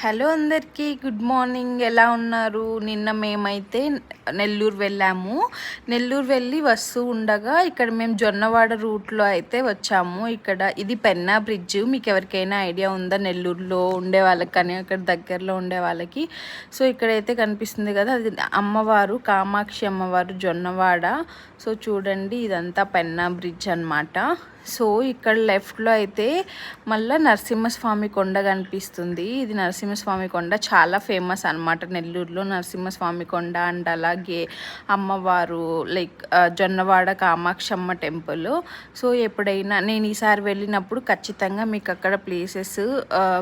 Hello అందరికీ good morning. ఎలా ఉన్నారు? నిన్న మేమైతే నెల్లూరు వెళ్ళాము. నెల్లూరు వెళ్ళి వస్తూ ఉండగా ఇక్కడ మేము జొన్నవాడ రూట్లో అయితే వచ్చాము. ఇక్కడ ఇది పెన్నా బ్రిడ్జ్. మీకు ఎవరికైనా ఐడియా ఉందా నెల్లూరులో ఉండే వాళ్ళకి కానీ అక్కడ దగ్గరలో ఉండే వాళ్ళకి? సో ఇక్కడైతే కనిపిస్తుంది కదా, అది అమ్మవారు కామాక్షి అమ్మవారు జొన్నవాడ. సో చూడండి, ఇదంతా పెన్నా బ్రిడ్జ్ అన్నమాట. సో ఇక్కడ లెఫ్ట్లో అయితే మళ్ళీ నరసింహస్వామి కొండ కనిపిస్తుంది. ఇది నరసింహస్వామి కొండ చాలా ఫేమస్ అనమాట నెల్లూరులో. నరసింహస్వామి కొండ అండ్ అలాగే అమ్మవారు జొన్నవాడ కామాక్షమ్మ టెంపుల్. సో ఎప్పుడైనా నేను ఈసారి వెళ్ళినప్పుడు ఖచ్చితంగా మీకు అక్కడ ప్లేసెస్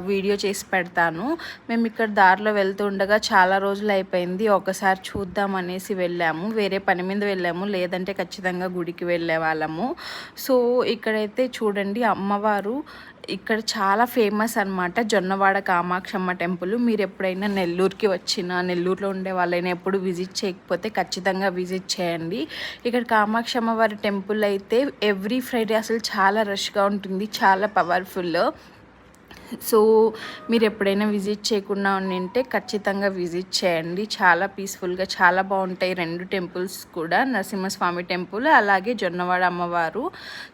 వీడియో చేసి పెడతాను. మేము ఇక్కడ దారిలో వెళ్తూ ఉండగా చాలా రోజులు అయిపోయింది, ఒకసారి చూద్దాం అనేసి వెళ్ళాము. వేరే పని మీద వెళ్ళాము, లేదంటే ఖచ్చితంగా గుడికి వెళ్ళే వాళ్ళము. సో ఇక్కడైతే చూడండి, అమ్మవారు ఇక్కడ చాలా ఫేమస్ అనమాట, జొన్నవాడ కామాక్షమ్మ టెంపుల్. మీరు ఎప్పుడైనా నెల్లూరుకి వచ్చినా, నెల్లూరులో ఉండే వాళ్ళైనా ఎప్పుడు విజిట్ చేయకపోతే ఖచ్చితంగా విజిట్ చేయండి. ఇక్కడ కామాక్షమ్మ వారి టెంపుల్ అయితే ఎవ్రీ ఫ్రైడే అసలు చాలా రష్గా ఉంటుంది, చాలా పవర్ఫుల్. సో మీరు ఎప్పుడైనా విజిట్ చేయకుండా ఉంటే ఖచ్చితంగా విజిట్ చేయండి. చాలా పీస్ఫుల్గా చాలా బాగుంటాయి రెండు టెంపుల్స్ కూడా, నరసింహస్వామి టెంపుల్ అలాగే జొన్నవాడ అమ్మవారు.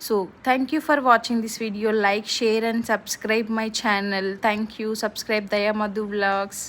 So thank you for watching this video. Like, share and subscribe my channel. Thank you. Subscribe దయా మధు వ్లాగ్స్.